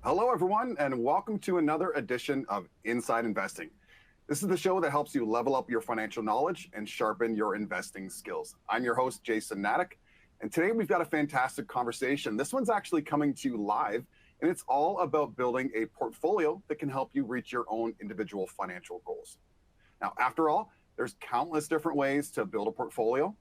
Hello, everyone, and welcome to another edition of Inside Investing. This is the show that helps you level up your financial knowledge and sharpen your investing skills. I'm your host, Jason Nadek, and today we've got a fantastic conversation. This one's actually coming to you live, and it's all about building a portfolio that can help you reach your own individual financial goals. Now, after all, there's countless different ways to build a portfolio,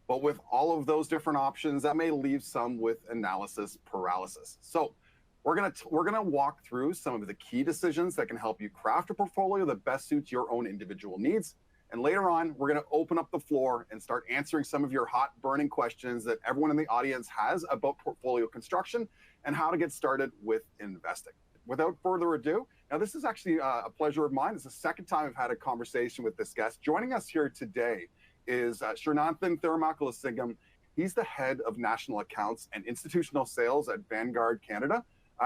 but with all of those different options, that may leave some with analysis paralysis. So we're gonna walk through some of the key decisions that can help you craft a portfolio that best suits your own individual needs. And later on, we're gonna open up the floor and start answering some of your hot burning questions that everyone in the audience has about portfolio construction and how to get started with investing. Without further ado, now this is actually a pleasure of mine. It's the second time I've had a conversation with this guest. Joining us here today is Surenanthan Tharumakulasingam. He's the head of national accounts and institutional sales at Vanguard Canada.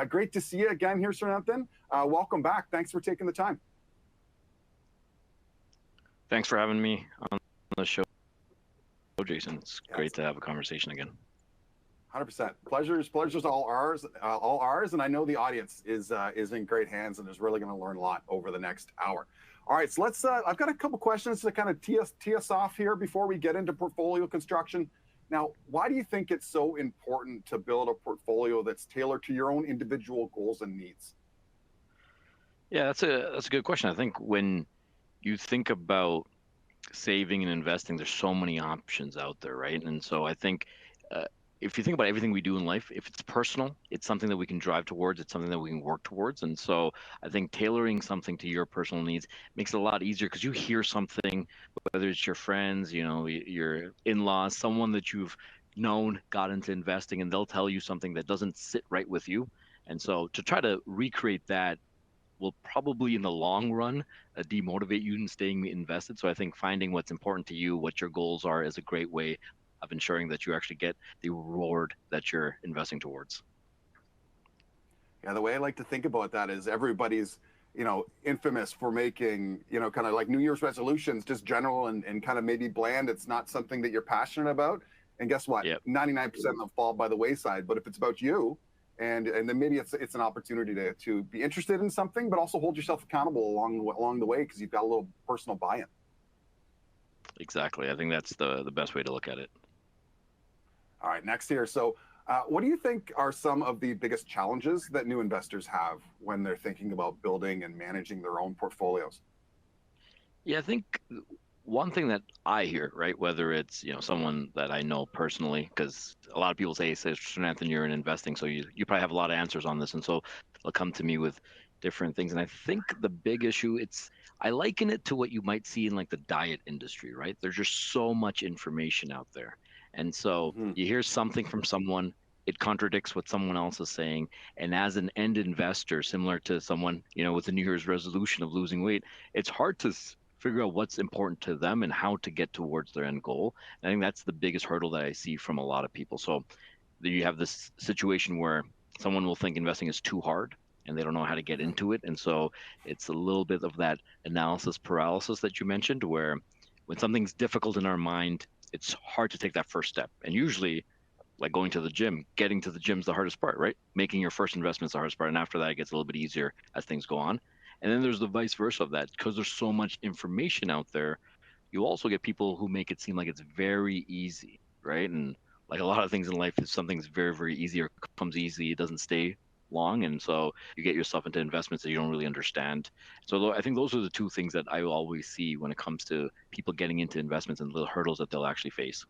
Great to see you again here, Surenanthan. Welcome back. Thanks for taking the time. Thanks for having me on the show, Jason. It's great to have a conversation again. 100%. Pleasure's all ours. And I know the audience is in great hands and is really going to learn a lot over the next hour. All right, so let's. I've got a couple questions to kind of tee us off here before we get into portfolio construction. Now, why do you think it's so important to build a portfolio that's tailored to your own individual goals and needs? Yeah, that's a good question. I think when you think about saving and investing, there's so many options out there, right? And so I think if you think about everything we do in life, if it's personal, it's something that we can drive towards, it's something that we can work towards. And so I think tailoring something to your personal needs makes it a lot easier because you hear something, whether it's your friends, your in-laws, someone that you've known got into investing, and they'll tell you something that doesn't sit right with you. And so to try to recreate that will probably in the long run demotivate you in staying invested. So I think finding what's important to you, what your goals are, is a great way of ensuring that you actually get the reward that you're investing towards. Yeah, the way I like to think about that is everybody's, infamous for making, kind of like New Year's resolutions, just general and kind of maybe bland. It's not something that you're passionate about. And guess what? Yep. 99% of them fall by the wayside. But if it's about you, and then maybe it's an opportunity to be interested in something, but also hold yourself accountable along the way because you've got a little personal buy-in. Exactly. I think that's the best way to look at it. All right, next here. So what do you think are some of the biggest challenges that new investors have when they're thinking about building and managing their own portfolios? Yeah, I think one thing that I hear, right, whether it's someone that I know personally, because a lot of people say, Surenanthan, you're in investing, so you probably have a lot of answers on this, and so they'll come to me with different things. And I think the big issue, I liken it to what you might see in like the diet industry, right? There's just so much information out there. And so you hear something from someone, it contradicts what someone else is saying. And as an end investor, similar to someone, with a New Year's resolution of losing weight, it's hard to figure out what's important to them and how to get towards their end goal. And I think that's the biggest hurdle that I see from a lot of people. So you have this situation where someone will think investing is too hard and they don't know how to get into it. And so it's a little bit of that analysis paralysis that you mentioned, where when something's difficult in our mind, it's hard to take that first step. And usually, like going to the gym, getting to the gym is the hardest part, right? Making your first investment is the hardest part. And after that, it gets a little bit easier as things go on. And then there's the vice versa of that. Because there's so much information out there, you also get people who make it seem like it's very easy, right? And like a lot of things in life, if something's very, very easy or comes easy, it doesn't stay long. And so you get yourself into investments that you don't really understand. So I think those are the two things that I always see when it comes to people getting into investments and the hurdles that they'll actually face.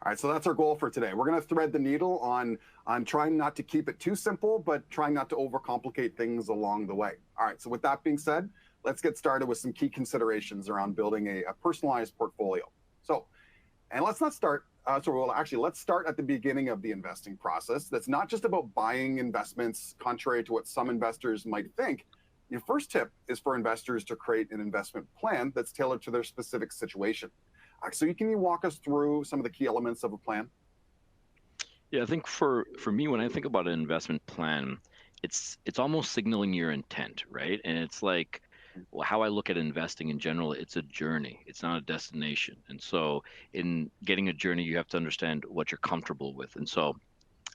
All right, so that's our goal for today. We're going to thread the needle on trying not to keep it too simple, but trying not to overcomplicate things along the way. All right, so with that being said, let's get started with some key considerations around building a personalized portfolio. So, and let's not start let's start at the beginning of the investing process. That's not just about buying investments, contrary to what some investors might think. Your first tip is for investors to create an investment plan that's tailored to their specific situation. So can you walk us through some of the key elements of a plan? Yeah, I think for me, when I think about an investment plan, it's almost signaling your intent, right? And it's like how I look at investing in general, it's a journey. It's not a destination. And so in getting a journey, you have to understand what you're comfortable with. And so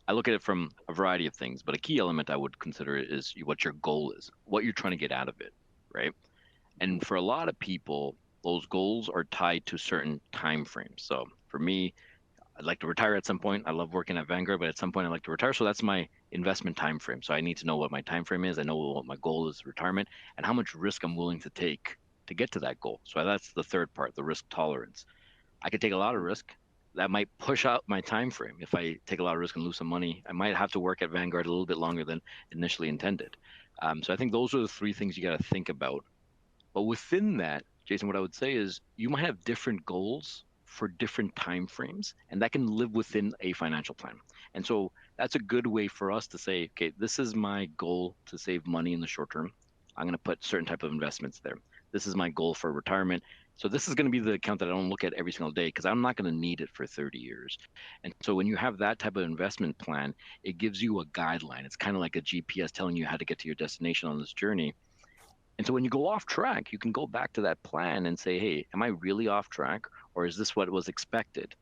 I look at it from a variety of things, but a key element I would consider is what your goal is, what you're trying to get out of it, right? And for a lot of people, those goals are tied to certain time frames. So for me, I'd like to retire at some point. I love working at Vanguard, but at some point I'd like to retire. So that's my investment time frame. So I need to know what my time frame is. I know what my goal is, retirement, and how much risk I'm willing to take to get to that goal. So that's the third part, the risk tolerance. I could take a lot of risk. That might push out my time frame. If I take a lot of risk and lose some money, I might have to work at Vanguard a little bit longer than initially intended. So I think those are the three things you got to think about. But within that, Jason, what I would say is you might have different goals for different time frames, and that can live within a financial plan. And so that's a good way for us to say, okay, this is my goal to save money in the short term. I'm going to put certain type of investments there. This is my goal for retirement. So this is going to be the account that I don't look at every single day because I'm not going to need it for 30 years. And so when you have that type of investment plan, it gives you a guideline. It's kind of like a GPS telling you how to get to your destination on this journey. And so when you go off track, you can go back to that plan and say, hey, am I really off track? Or is this what was expected?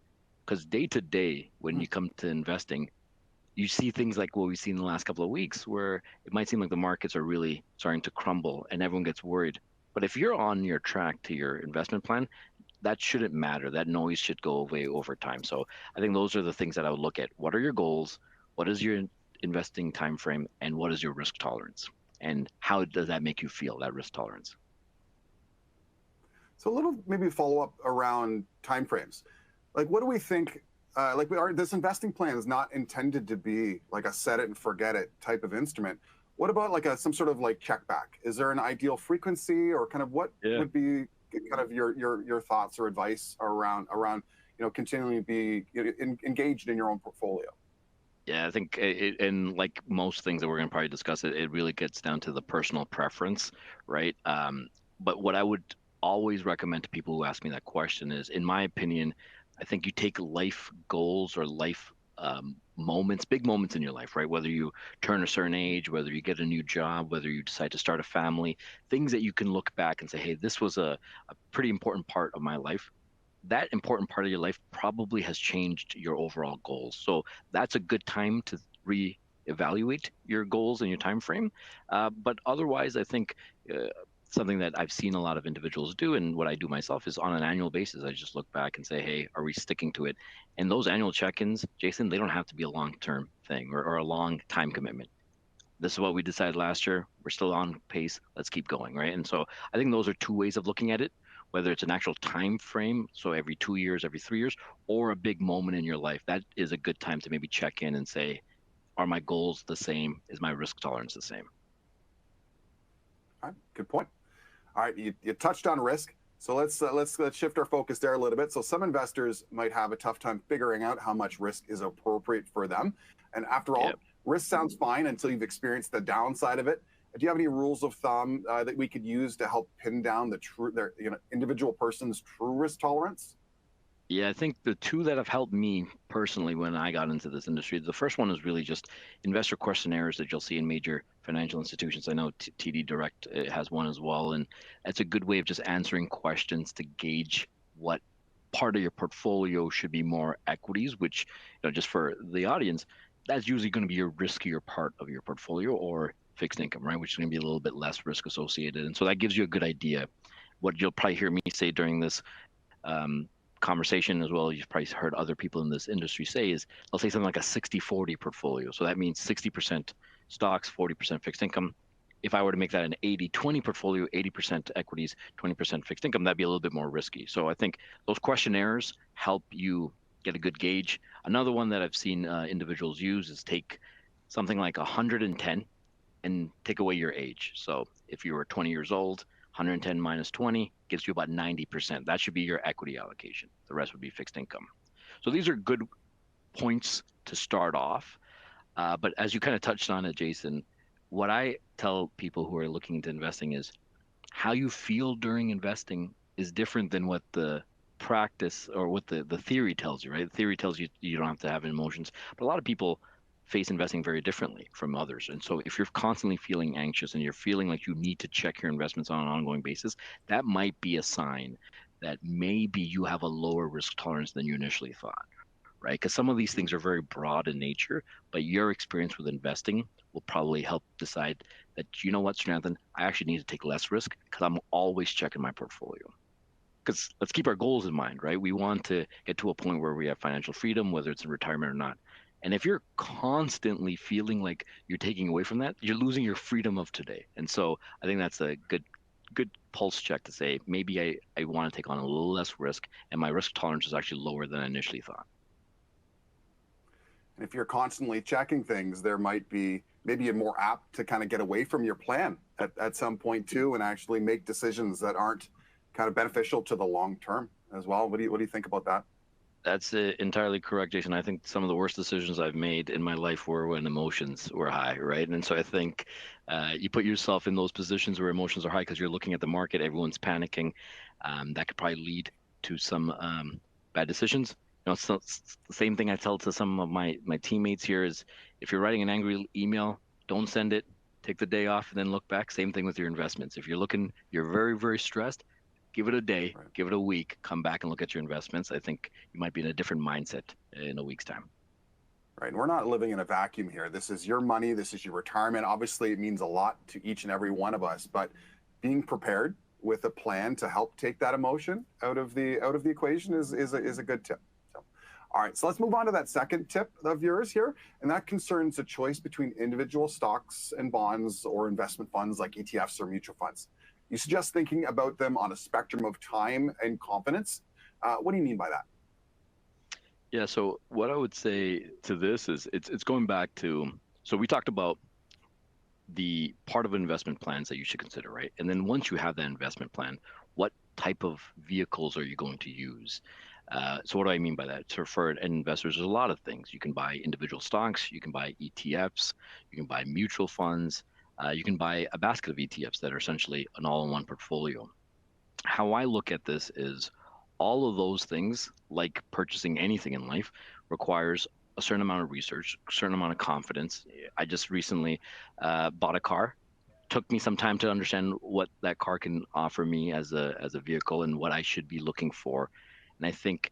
Because day to day, when you come to investing, you see things like what we've seen in the last couple of weeks where it might seem like the markets are really starting to crumble and everyone gets worried. But if you're on your track to your investment plan, that shouldn't matter. That noise should go away over time. So I think those are the things that I would look at. What are your goals? What is your investing time frame? And what is your risk tolerance? And how does that make you feel, that risk tolerance? So a little maybe follow up around timeframes. Like, what do we think? This investing plan is not intended to be like a set it and forget it type of instrument. What about like some sort of like check back? Is there an ideal frequency, or kind of what would be kind of your thoughts or advice around continually be engaged in your own portfolio? Yeah, I think and like most things that we're going to probably discuss, it really gets down to the personal preference, right? But what I would always recommend to people who ask me that question is, in my opinion, I think you take life goals or life moments, big moments in your life, right? Whether you turn a certain age, whether you get a new job, whether you decide to start a family, things that you can look back and say, hey, this was a pretty important part of my life. That important part of your life probably has changed your overall goals. So that's a good time to reevaluate your goals and your time frame. But otherwise, I think something that I've seen a lot of individuals do, and what I do myself, is on an annual basis, I just look back and say, hey, are we sticking to it? And those annual check-ins, Jason, they don't have to be a long-term thing or a long time commitment. This is what we decided last year. We're still on pace. Let's keep going, right? And so I think those are two ways of looking at it, whether it's an actual time frame, so every 2 years, every 3 years, or a big moment in your life. That is a good time to maybe check in and say, are my goals the same? Is my risk tolerance the same? All right, good point. All right, you touched on risk. So let's shift our focus there a little bit. So some investors might have a tough time figuring out how much risk is appropriate for them. And after all, risk sounds fine until you've experienced the downside of it. Do you have any rules of thumb that we could use to help pin down their individual person's true risk tolerance? Yeah, I think the two that have helped me personally when I got into this industry, the first one is really just investor questionnaires that you'll see in major financial institutions. I know TD Direct has one as well, and that's a good way of just answering questions to gauge what part of your portfolio should be more equities, which, just for the audience, that's usually going to be your riskier part of your portfolio, or fixed income, right, which is going to be a little bit less risk associated. And so that gives you a good idea. What you'll probably hear me say during this conversation as well, you've probably heard other people in this industry say, is I'll say something like a 60-40 portfolio. So that means 60% stocks, 40% fixed income. If I were to make that an 80-20 portfolio, 80% equities, 20% fixed income, that'd be a little bit more risky. So I think those questionnaires help you get a good gauge. Another one that I've seen individuals use is take something like 110 and take away your age. So if you were 20 years old, 110 minus 20 gives you about 90%. That should be your equity allocation. The rest would be fixed income. So these are good points to start off. But as you kind of touched on it, Jason, what I tell people who are looking into investing is how you feel during investing is different than what the practice or what the theory tells you, right? The theory tells you you don't have to have emotions. But a lot of people face investing very differently from others. And so if you're constantly feeling anxious and you're feeling like you need to check your investments on an ongoing basis, that might be a sign that maybe you have a lower risk tolerance than you initially thought, right? Because some of these things are very broad in nature, but your experience with investing will probably help decide that, you know what, Surenanthan, I actually need to take less risk because I'm always checking my portfolio. Because let's keep our goals in mind, right? We want to get to a point where we have financial freedom, whether it's in retirement or not. And if you're constantly feeling like you're taking away from that, you're losing your freedom of today. And so I think that's a good pulse check to say maybe I want to take on a little less risk and my risk tolerance is actually lower than I initially thought. And if you're constantly checking things, there might be maybe you're more apt to kind of get away from your plan at some point too, and actually make decisions that aren't kind of beneficial to the long term as well. What do you think about that? That's entirely correct, Jason. I think some of the worst decisions I've made in my life were when emotions were high, right? And so I think you put yourself in those positions where emotions are high because you're looking at the market, everyone's panicking. That could probably lead to some bad decisions. You know, it's the same thing I tell to some of my teammates here is if you're writing an angry email, don't send it. Take the day off and then look back. Same thing with your investments. If you're very, very stressed, give it a day, right. Give it a week, come back and look at your investments. I think you might be in a different mindset in a week's time. Right. And we're not living in a vacuum here. This is your money. This is your retirement. Obviously, it means a lot to each and every one of us, but being prepared with a plan to help take that emotion out of the equation is a good tip. So, all right. So let's move on to that second tip of yours here. And that concerns a choice between individual stocks and bonds or investment funds like ETFs or mutual funds. You suggest thinking about them on a spectrum of time and confidence. What do you mean by that? Yeah, so what I would say to this is it's going back to, so we talked about the part of investment plans that you should consider, right? And then once you have that investment plan, what type of vehicles are you going to use? So what do I mean by that? So for investors, there's a lot of things. You can buy individual stocks, you can buy ETFs, you can buy mutual funds, you can buy a basket of ETFs that are essentially an all-in-one portfolio. How I look at this is all of those things, like purchasing anything in life, requires a certain amount of research, a certain amount of confidence. I just recently bought a car. Took me some time to understand what that car can offer me as a vehicle and what I should be looking for. And I think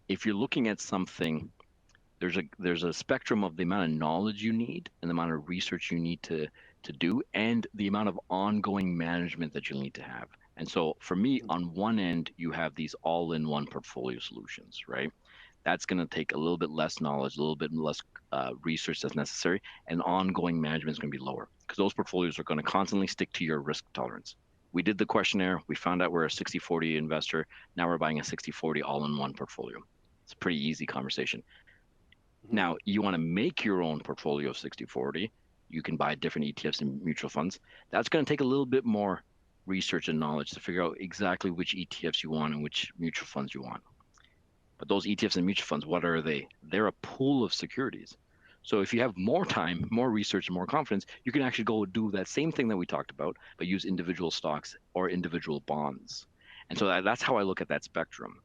if you're looking at something, there's a spectrum of the amount of knowledge you need and the amount of research you need to do and the amount of ongoing management that you'll need to have. And so for me, on one end, you have these all-in-one portfolio solutions, right? That's going to take a little bit less knowledge, a little bit less research that's necessary, and ongoing management is going to be lower because those portfolios are going to constantly stick to your risk tolerance. We did the questionnaire. We found out we're a 60-40 investor. Now we're buying a 60-40 all-in-one portfolio. It's a pretty easy conversation. Now, you want to make your own portfolio 60-40. You can buy different ETFs and mutual funds. That's going to take a little bit more research and knowledge to figure out exactly which ETFs you want and which mutual funds you want. But those ETFs and mutual funds, what are they? They're a pool of securities. So if you have more time, more research, and more confidence, you can actually go do that same thing that we talked about, but use individual stocks or individual bonds. And so that's how I look at that spectrum.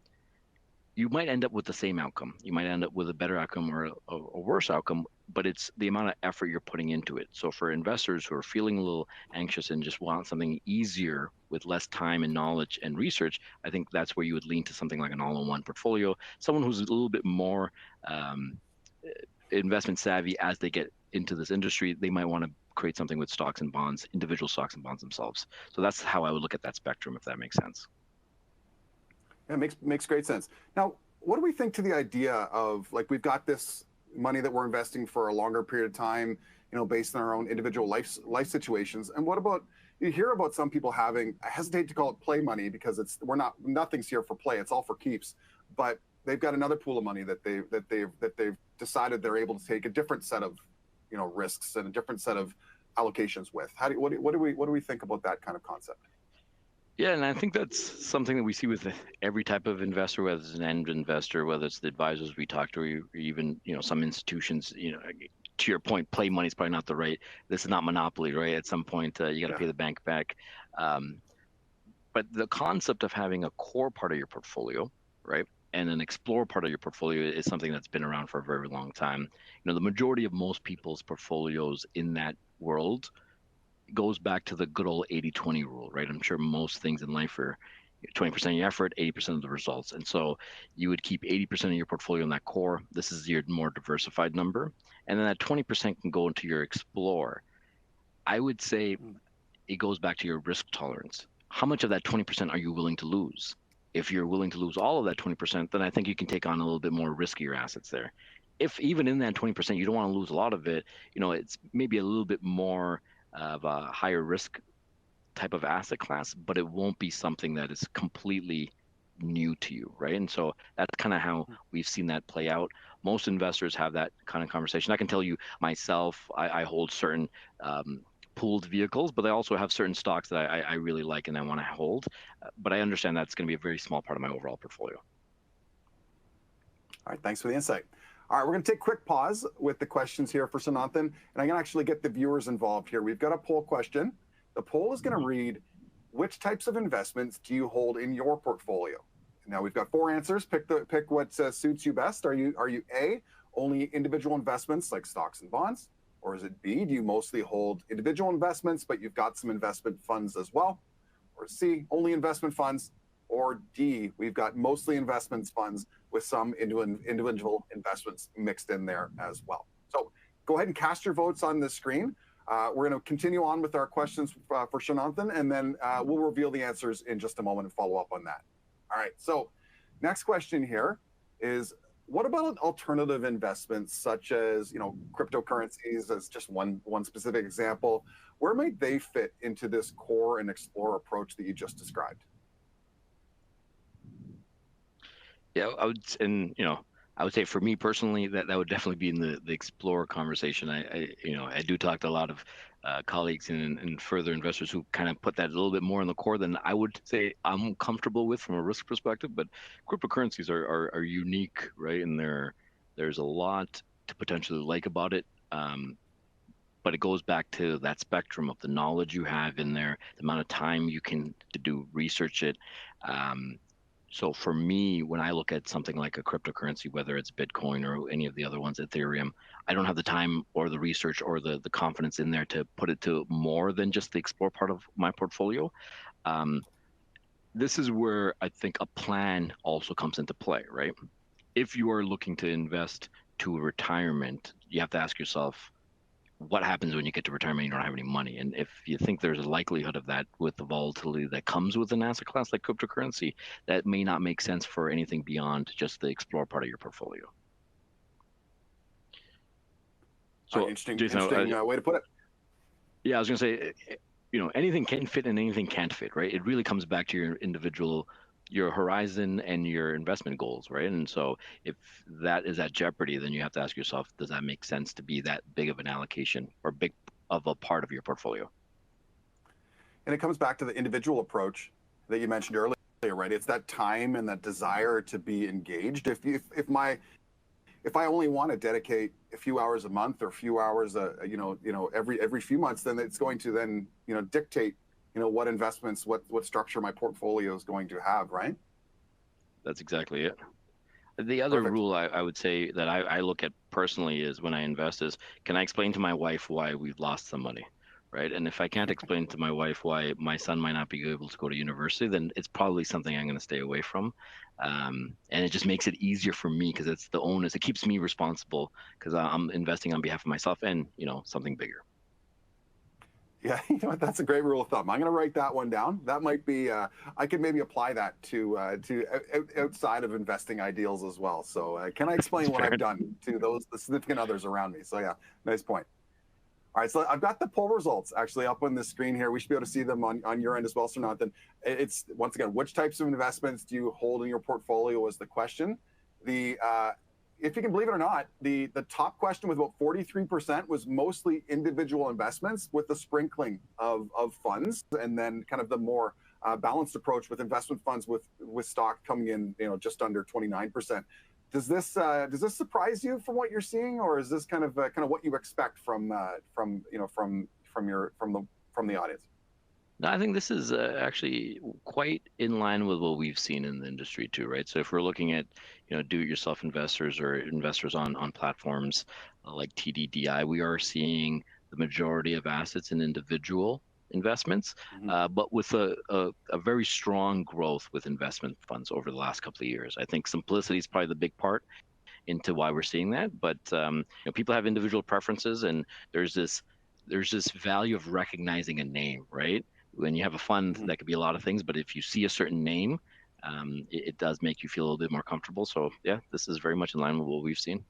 You might end up with the same outcome. You might end up with a better outcome or a worse outcome, but it's the amount of effort you're putting into it. So for investors who are feeling a little anxious and just want something easier with less time and knowledge and research, I think that's where you would lean to something like an all-in-one portfolio. Someone who's a little bit more investment savvy as they get into this industry, they might want to create something with stocks and bonds, individual stocks and bonds themselves. So that's how I would look at that spectrum, if that makes sense. Yeah, makes great sense. Now, what do we think to the idea of, like, we've got this money that we're investing for a longer period of time, you know, based on our own individual life situations? And what about, you hear about some people having, I hesitate to call it play money because nothing's here for play, it's all for keeps, but they've got another pool of money that they've decided they're able to take a different set of, you know, risks and a different set of allocations with. What do we think about that kind of concept? Yeah, and I think that's something that we see with every type of investor, whether it's an end investor, whether it's the advisors we talk to, or even, you know, some institutions. You know, to your point, play money is probably not the right. This is not monopoly, right? At some point, you got to pay the bank back. But the concept of having a core part of your portfolio, right, and an explore part of your portfolio is something that's been around for a very long time. The majority of most people's portfolios in that world goes back to the good old 80-20 rule, right? I'm sure most things in life are 20% of your effort, 80% of the results. And so you would keep 80% of your portfolio in that core. This is your more diversified number. And then that 20% can go into your explore. I would say it goes back to your risk tolerance. How much of that 20% are you willing to lose? If you're willing to lose all of that 20%, then I think you can take on a little bit more riskier assets there. If even in that 20%, you don't want to lose a lot of it, it's maybe a little bit more of a higher risk type of asset class, but it won't be something that is completely new to you, right? And so that's kind of how we've seen that play out. Most investors have that kind of conversation. I can tell you myself, I hold certain pooled vehicles, but I also have certain stocks that I really like and I want to hold. But I understand that's going to be a very small part of my overall portfolio. All right, thanks for the insight. All right, we're going to take a quick pause with the questions here for Surenanthan, and I'm going to actually get the viewers involved here. We've got a poll question. The poll is going to read, which types of investments do you hold in your portfolio? Now we've got 4 answers. Pick what suits you best. Are you A, only individual investments like stocks and bonds? Or is it B, do you mostly hold individual investments, but you've got some investment funds as well? Or C, only investment funds? Or D, we've got mostly investments funds with some individual investments mixed in there as well. So go ahead and cast your votes on the screen. We're going to continue on with our questions for Surenanthan, and then we'll reveal the answers in just a moment and follow up on that. All right, so next question here is, what about alternative investments such as cryptocurrencies as just one specific example? Where might they fit into this core and explore approach that you just described? Yeah, I would say for me personally, that would definitely be in the explore conversation. I do talk to a lot of colleagues and further investors who kind of put that a little bit more in the core than I would say I'm comfortable with from a risk perspective. But cryptocurrencies are unique, right? And there's a lot to potentially like about it. But it goes back to that spectrum of the knowledge you have in there, the amount of time you can to do research it. So for me, when I look at something like a cryptocurrency, whether it's Bitcoin or any of the other ones, Ethereum, I don't have the time or the research or the confidence in there to put it to more than just the explore part of my portfolio. This is where I think a plan also comes into play, right? If you are looking to invest to retirement, you have to ask yourself, what happens when you get to retirement and you don't have any money? And if you think there's a likelihood of that with the volatility that comes with an asset class like cryptocurrency, that may not make sense for anything beyond just the explore part of your portfolio. So interesting way to put it. Yeah, I was going to say, anything can fit and anything can't fit, right? It really comes back to your individual, your horizon and your investment goals, right? And so if that is at jeopardy, then you have to ask yourself, does that make sense to be that big of an allocation or big of a part of your portfolio? And it comes back to the individual approach that you mentioned earlier, right? It's that time and that desire to be engaged. If I only want to dedicate a few hours a month or a few hours, every few months, then it's going to then dictate what investments, what structure my portfolio is going to have, right? That's exactly it. The other Perfect. rule I would say that I look at personally is when I invest is, can I explain to my wife why we've lost some money, right? And if I can't explain to my wife why my son might not be able to go to university, then it's probably something I'm going to stay away from. And it just makes it easier for me because it's the onus. It keeps me responsible because I'm investing on behalf of myself and, something bigger. Yeah, that's a great rule of thumb. I'm going to write that one down. That might be, I could maybe apply that to outside of investing ideals as well. So can I explain what I've done to the significant others around me? So yeah, nice point. All right, so I've got the poll results actually up on the screen here. We should be able to see them on your end as well, Surenanthan. It's, once again, which types of investments do you hold in your portfolio was the question. If you can believe it or not, the top question with about 43% was mostly individual investments with the sprinkling of funds, and then kind of the more balanced approach with investment funds with stock coming in, just under 29%. Does this surprise you from what you're seeing, or is this kind of what you expect from the audience? No, I think this is actually quite in line with what we've seen in the industry too, right? So if we're looking at, do-it-yourself investors or investors on platforms like TDDI, we are seeing the majority of assets in individual investments, Hmm. but with a very strong growth with investment funds over the last couple of years. I think simplicity is probably the big part into why we're seeing that. But people have individual preferences, and there's this value of recognizing a name, right? When you have a fund, Hmm. that could be a lot of things, but if you see a certain name, it does make you feel a little bit more comfortable. So yeah, this is very much in line with what we've seen.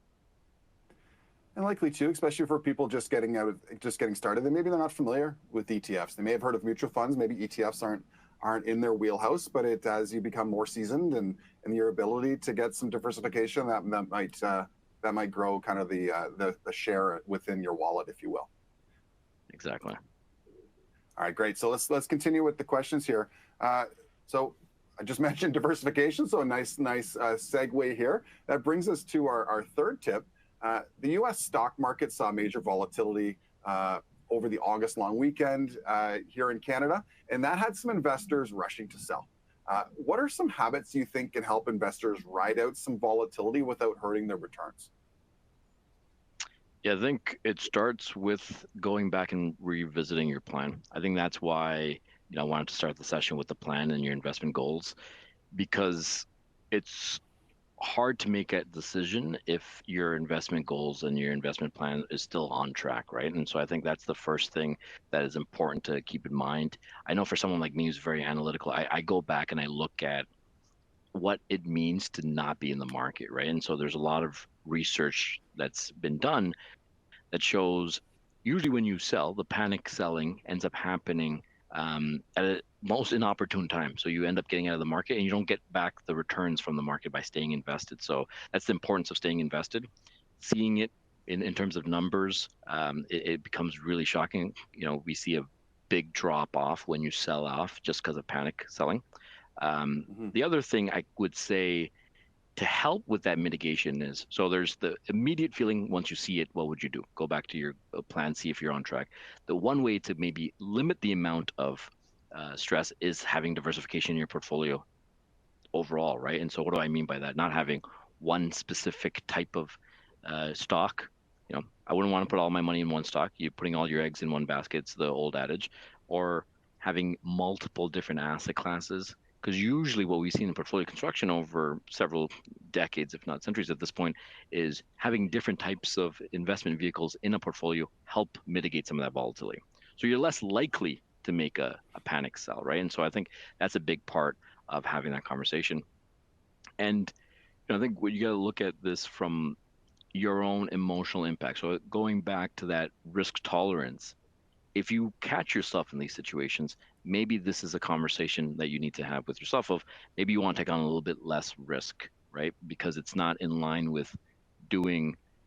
And likely too, especially for people just getting started, then maybe they're not familiar with ETFs. They may have heard of mutual funds. Maybe ETFs aren't in their wheelhouse, but as you become more seasoned and your ability to get some diversification, that might grow kind of the share within your wallet, if you will. Exactly. All right, great. So let's continue with the questions here. So I just mentioned diversification, so a nice segue here. That brings us to our third tip. The U.S. stock market saw major volatility over the August long weekend here in Canada, and that had some investors rushing to sell. What are some habits you think can help investors ride out some volatility without hurting their returns? Yeah, I think it starts with going back and revisiting your plan. I think that's why, I wanted to start the session with the plan and your investment goals, because it's hard to make a decision if your investment goals and your investment plan is still on track, right? And so I think that's the first thing that is important to keep in mind. I know for someone like me who's very analytical, I go back and I look at what it means to not be in the market, right? And so there's a lot of research that's been done that shows usually when you sell, the panic selling ends up happening at a most inopportune time. So you end up getting out of the market and you don't get back the returns from the market by staying invested. So that's the importance of staying invested. Seeing it in terms of numbers, it becomes really shocking. We see a big drop off when you sell off just because of panic selling. Mm-hmm. The other thing I would say to help with that mitigation is, so there's the immediate feeling once you see it, what would you do? Go back to your plan, see if you're on track. The one way to maybe limit the amount of stress is having diversification in your portfolio overall, right? And so what do I mean by that? Not having one specific type of stock. I wouldn't want to put all my money in one stock. You're putting all your eggs in one basket. It's the old adage. Or having multiple different asset classes, because usually what we've seen in portfolio construction over several decades, if not centuries at this point, is having different types of investment vehicles in a portfolio help mitigate some of that volatility. So you're less likely to make a panic sell, right? And so I think that's a big part of having that conversation. And I think what you got to look at this from your own emotional impact. So going back to that risk tolerance, if you catch yourself in these situations, maybe this is a conversation that you need to have with yourself of maybe you want to take on a little bit less risk, right? Because it's not in line with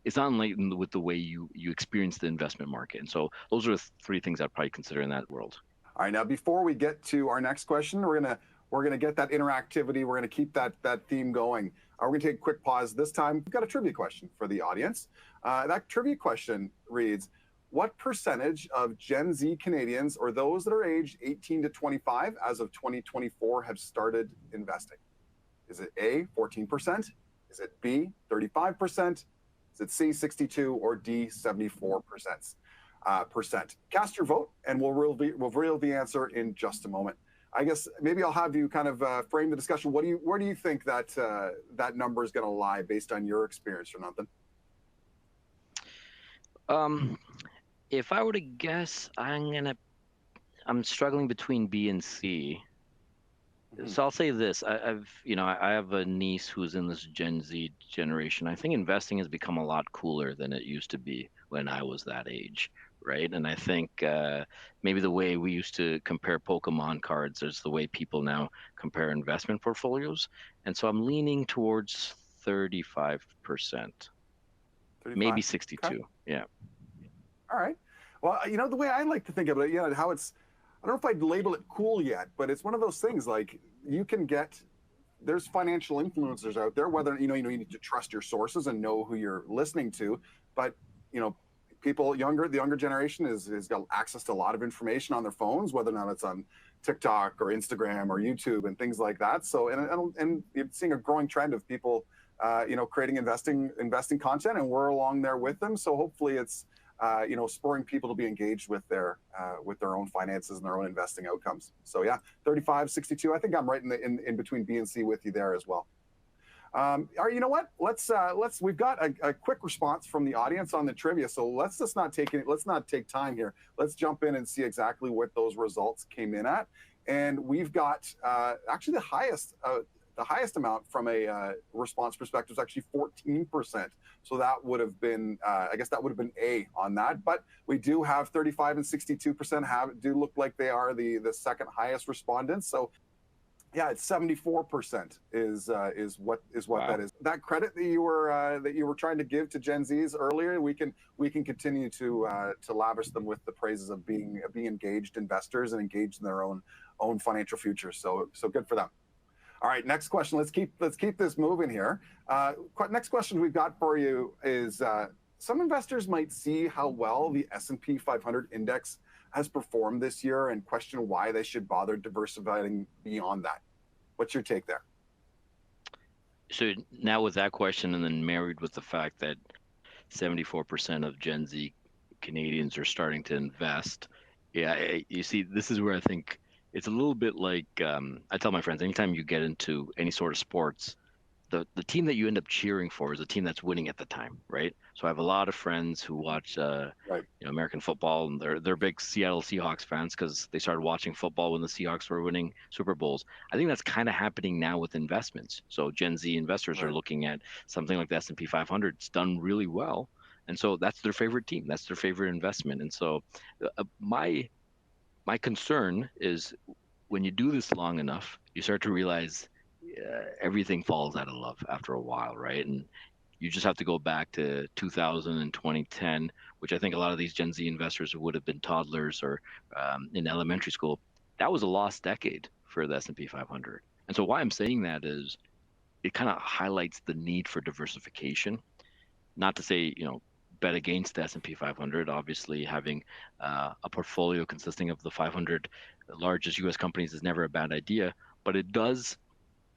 it's not in line with the way you experience the investment market. And so those are the three things I'd probably consider in that world. All right, now before we get to our next question, we're gonna get that interactivity. We're gonna keep that theme going. We're gonna take a quick pause. This time, we've got a trivia question for the audience. That trivia question reads: what percentage of Gen Z Canadians, or those that are aged 18 to 25 as of 2024, have started investing? Is it A, 14%? Is it B, 35%? Is it C, 62, or D, 74%? Cast your vote, and we'll reveal the answer in just a moment. I guess maybe I'll have you kind of frame the discussion. Where do you think that number is going to lie based on your experience, Surenanthan? If I were to guess, I'm struggling between B and C. Mm-hmm. So I'll say this: I have a niece who's in this Gen Z generation. I think investing has become a lot cooler than it used to be when I was that age, right? And I think maybe the way we used to compare Pokemon cards is the way people now compare investment portfolios. And so I'm leaning towards 35%, 35? maybe 62. Okay. Yeah. All right. Well, the way I like to think of it, how it's, I don't know if I'd label it cool yet, but it's one of those things like there's financial influencers out there, whether, you need to trust your sources and know who you're listening to, but, the younger generation is got access to a lot of information on their phones, whether or not it's on TikTok or Instagram or YouTube and things like that. So and you're seeing a growing trend of people creating investing content, and we're along there with them. So hopefully it's spurring people to be engaged with their own finances and their own investing outcomes. So yeah, 35, 62. I think I'm right in between B and C with you there as well. All right, you know what? We've got a quick response from the audience on the trivia. So let's not take time here. Let's jump in and see exactly what those results came in at. And we've got actually the highest amount from a response perspective is actually 14%. So that would have been, I guess that would have been A on that. But we do have 35 and 62% do look like they are the second highest respondents. So yeah, it's 74% is what wow. That is. That credit that you were trying to give to Gen Zs earlier, we can continue to lavish them with the praises of being engaged investors and engaged in their own financial future. So good for them. All right, next question. Let's keep this moving here. Next question we've got for you is some investors might see how well the S&P 500 index has performed this year and question why they should bother diversifying beyond that. What's your take there? So now with that question, and then married with the fact that 74% of Gen Z Canadians are starting to invest, yeah, you see, this is where I think it's a little bit like I tell my friends, anytime you get into any sort of sports, the team that you end up cheering for is a team that's winning at the time, right? So I have a lot of friends who watch American football, and they're big Seattle Seahawks fans because they started watching football when the Seahawks were winning Super Bowls. I think that's kind of happening now with investments. So Gen Z investors are looking at something like the S&P 500. It's done really well, and so that's their favorite team. That's their favorite investment. And so my concern is when you do this long enough, you start to realize everything falls out of love after a while, right? And you just have to go back to 2000 and 2010, which I think a lot of these Gen Z investors who would have been toddlers or in elementary school, that was a lost decade for the S&P 500. And so why I'm saying that is it kind of highlights the need for diversification. Not to say, bet against the S&P 500. Obviously, having a portfolio consisting of the 500 largest U.S. companies is never a bad idea, but it does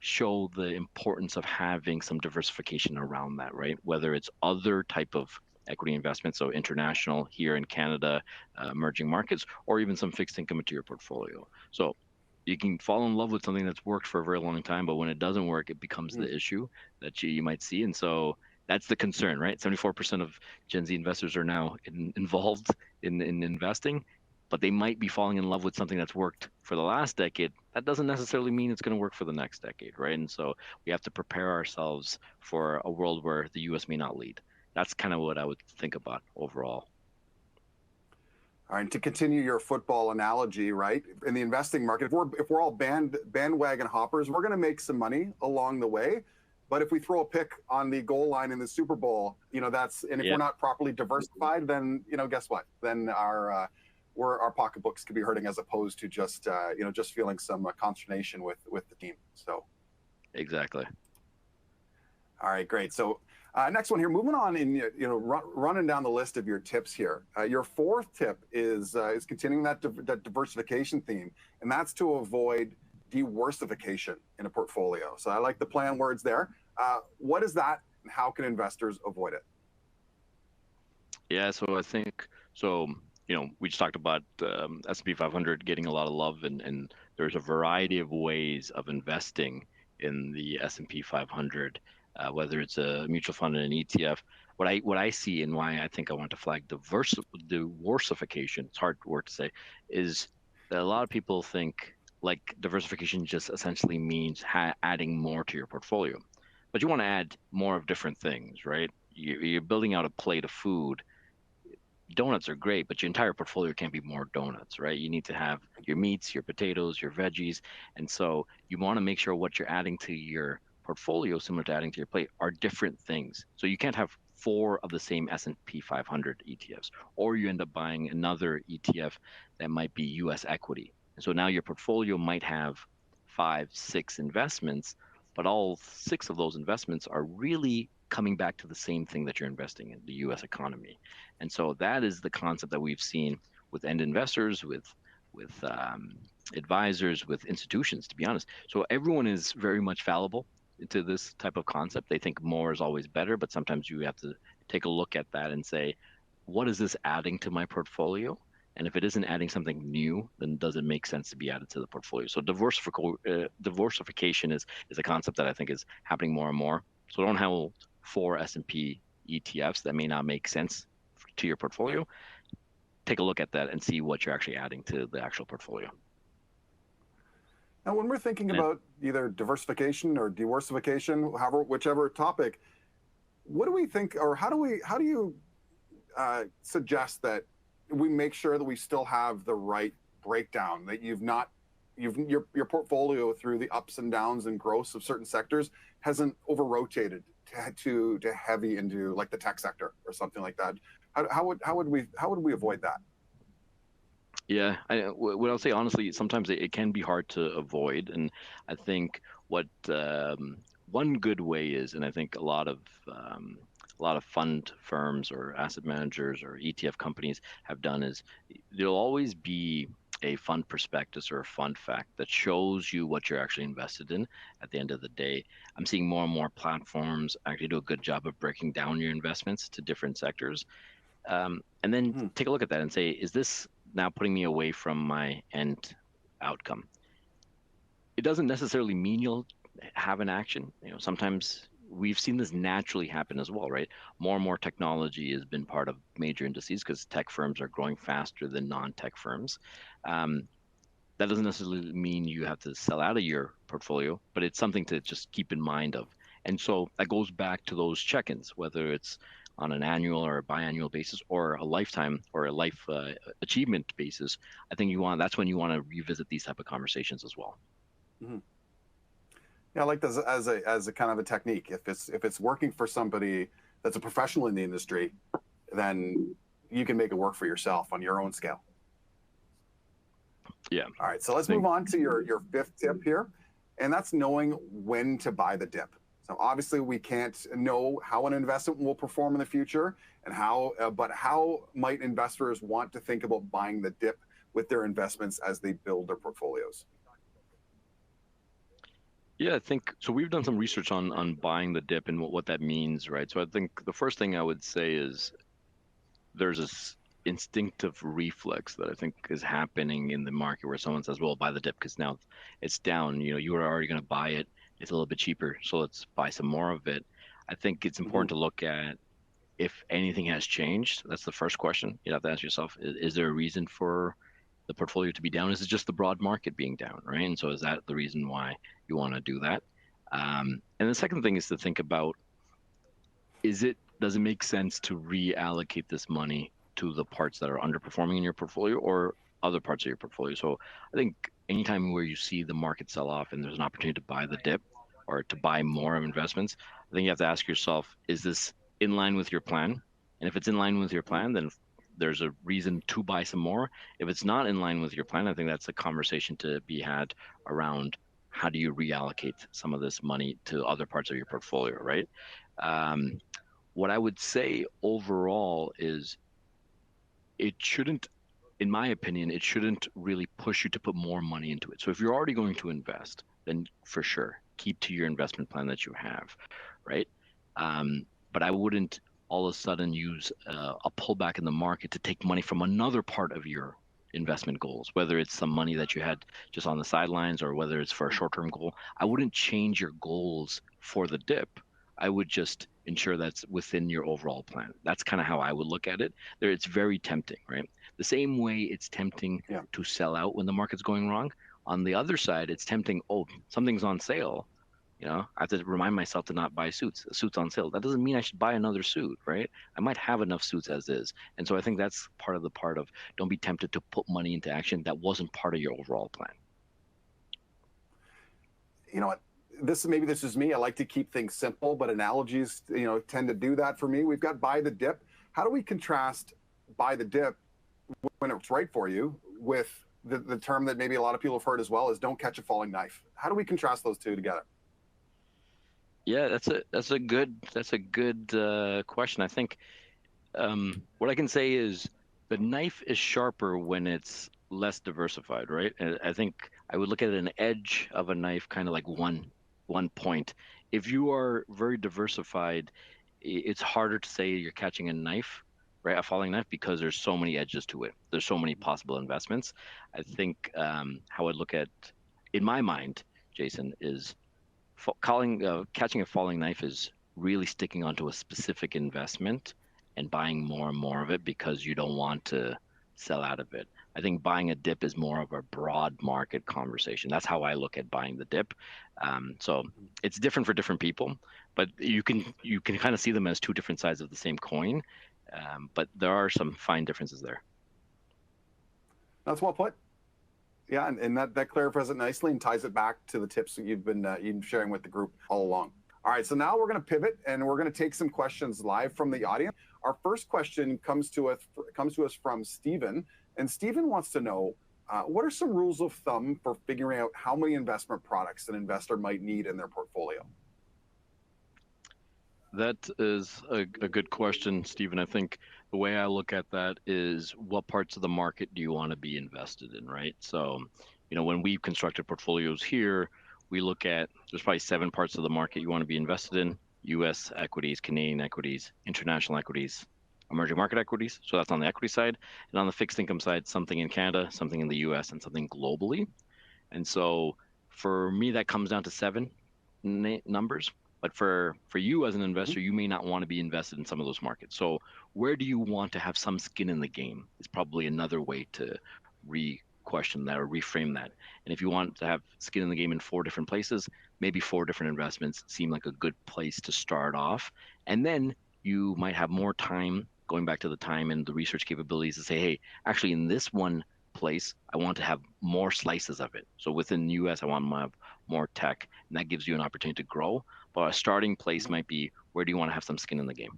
show the importance of having some diversification around that, right? Whether it's other type of equity investments, so international here in Canada, emerging markets, or even some fixed income into your portfolio. So you can fall in love with something that's worked for a very long time, but when it doesn't work, it becomes the issue that you might see. And so that's the concern, right? 74% of Gen Z investors are now involved in investing, but they might be falling in love with something that's worked for the last decade. That doesn't necessarily mean it's going to work for the next decade, right? And so we have to prepare ourselves for a world where the U.S. may not lead. That's kind of what I would think about overall. All right, to continue your football analogy, right? In the investing market, if we're all bandwagon hoppers, we're going to make some money along the way. But if we throw a pick on the goal line in the Super Bowl, if we're not properly diversified, then guess what? Then our pocketbooks could be hurting, as opposed to just feeling some consternation with the team. So exactly. All right, great. So next one here, moving on in running down the list of your tips here. Your fourth tip is continuing that diversification theme, and that's to avoid diversification in a portfolio. So I like the play on words there. What is that, and how can investors avoid it? Yeah, so I think we just talked about S&P 500 getting a lot of love, and there's a variety of ways of investing in the S&P 500, whether it's a mutual fund and an ETF. What I see, and why I think I want to flag diversification, it's a hard word to say, is that a lot of people think like diversification just essentially means adding more to your portfolio. But you want to add more of different things, right? You're building out a plate of food. Donuts are great, but your entire portfolio can't be more donuts, right? You need to have your meats, your potatoes, your veggies. And so you want to make sure what you're adding to your portfolio, similar to adding to your plate, are different things. So you can't have 4 of the same S&P 500 ETFs, or you end up buying another ETF that might be US equity. And so now your portfolio might have 5, 6 investments, but all 6 of those investments are really coming back to the same thing that you're investing in, the US economy. And so that is the concept that we've seen with end investors, with advisors, with institutions, to be honest. So everyone is very much fallible to this type of concept. They think more is always better, but sometimes you have to take a look at that and say, what is this adding to my portfolio? And if it isn't adding something new, then does it make sense to be added to the portfolio? So diversification is a concept that I think is happening more and more. So don't have 4 S&P ETFs that may not make sense to your portfolio. Take a look at that and see what you're actually adding to the actual portfolio. Now, when we're thinking about either diversification or diversification, whichever topic, what do we think, or how do you suggest that we make sure that we still have the right breakdown, that your portfolio through the ups and downs and growths of certain sectors hasn't over rotated to heavy into like the tech sector or something like that? How would we avoid that? Yeah, what I'll say honestly, sometimes it can be hard to avoid, and I think what one good way is, and I think a lot of fund firms or asset managers or ETF companies have done, is there'll always be a fund prospectus or a fund fact that shows you what you're actually invested in at the end of the day. I'm seeing more and more platforms actually do a good job of breaking down your investments to different sectors. And then take a look at that and say, is this now putting me away from my end outcome? It doesn't necessarily mean you'll have an action. Sometimes we've seen this naturally happen as well, right? More and more technology has been part of major indices because tech firms are growing faster than non-tech firms. That doesn't necessarily mean you have to sell out of your portfolio, but it's something to just keep in mind of. And so that goes back to those check-ins, whether it's on an annual or a biannual basis or a lifetime or a life achievement basis. I think that's when you want to revisit these type of conversations as well. Mm-hmm. Yeah, I like this as a kind of a technique. If it's working for somebody that's a professional in the industry, then you can make it work for yourself on your own scale. Yeah. All right, so let's move on to your 5th tip here, and that's knowing when to buy the dip. So obviously we can't know how an investment will perform in the future, and but how might investors want to think about buying the dip with their investments as they build their portfolios? Yeah, I think so. We've done some research on buying the dip and what that means, right? So I think the first thing I would say is there's this instinctive reflex that I think is happening in the market where someone says, well, buy the dip because now it's down. You were already going to buy it. It's a little bit cheaper, so let's buy some more of it. I think it's important to look at if anything has changed. That's the first question you have to ask yourself. Is there a reason for the portfolio to be down? Is it just the broad market being down, right? And so is that the reason why you want to do that? And the second thing is to think about, does it make sense to reallocate this money to the parts that are underperforming in your portfolio or other parts of your portfolio? So I think anytime where you see the market sell off and there's an opportunity to buy the dip or to buy more of investments, I think you have to ask yourself, is this in line with your plan? And if it's in line with your plan, then there's a reason to buy some more. If it's not in line with your plan, I think that's a conversation to be had around how do you reallocate some of this money to other parts of your portfolio, right? What I would say overall is it shouldn't, in my opinion, it shouldn't really push you to put more money into it. So if you're already going to invest, then for sure, keep to your investment plan that you have, right? But I wouldn't all of a sudden use a pullback in the market to take money from another part of your investment goals, whether it's some money that you had just on the sidelines or whether it's for a short-term goal. I wouldn't change your goals for the dip. I would just ensure that's within your overall plan. That's kind of how I would look at it. It's very tempting, right? The same way it's tempting to sell out when the market's going wrong. On the other side, it's tempting, something's on sale. I have to remind myself to not buy suits. A suit's on sale. That doesn't mean I should buy another suit, right? I might have enough suits as is. And so I think that's part of don't be tempted to put money into action that wasn't part of your overall plan. You know what? This is me. I like to keep things simple, but analogies, tend to do that for me. We've got buy the dip. How do we contrast buy the dip when it's right for you with the term that maybe a lot of people have heard as well is don't catch a falling knife? How do we contrast those two together? Yeah, that's a good question. I think what I can say is the knife is sharper when it's less diversified, right? And I think I would look at an edge of a knife kind of like one point. If you are very diversified, it's harder to say you're catching a knife, right? A falling knife because there's so many edges to it. There's so many possible investments. I think how I'd look at, in my mind, Jason, is catching a falling knife is really sticking onto a specific investment and buying more and more of it because you don't want to sell out of it. I think buying a dip is more of a broad market conversation. That's how I look at buying the dip. So it's different for different people, but you can kind of see them as two different sides of the same coin. But there are some fine differences there. That's well put. Yeah, and that clarifies it nicely and ties it back to the tips that you've been sharing with the group all along. All right, so now we're going to pivot and we're going to take some questions live from the audience. Our first question comes to us from Stephen, and Stephen wants to know what are some rules of thumb for figuring out how many investment products an investor might need in their portfolio? That is a good question, Stephen. I think the way I look at that is what parts of the market do you want to be invested in, right? So, when we've constructed portfolios here, we look at there's probably 7 parts of the market you want to be invested in: US equities, Canadian equities, international equities, emerging market equities. So that's on the equity side. And on the fixed income side, something in Canada, something in the US, and something globally. And so for me, that comes down to 7 numbers. But for you as an investor, you may not want to be invested in some of those markets. So where do you want to have some skin in the game is probably another way to re-question that or reframe that. And if you want to have skin in the game in 4 different places, maybe 4 different investments seem like a good place to start off. And then you might have more time, going back to the time and the research capabilities, to say, hey, actually in this one place, I want to have more slices of it. So within the US, I want to have more tech, and that gives you an opportunity to grow. But a starting place might be, where do you want to have some skin in the game?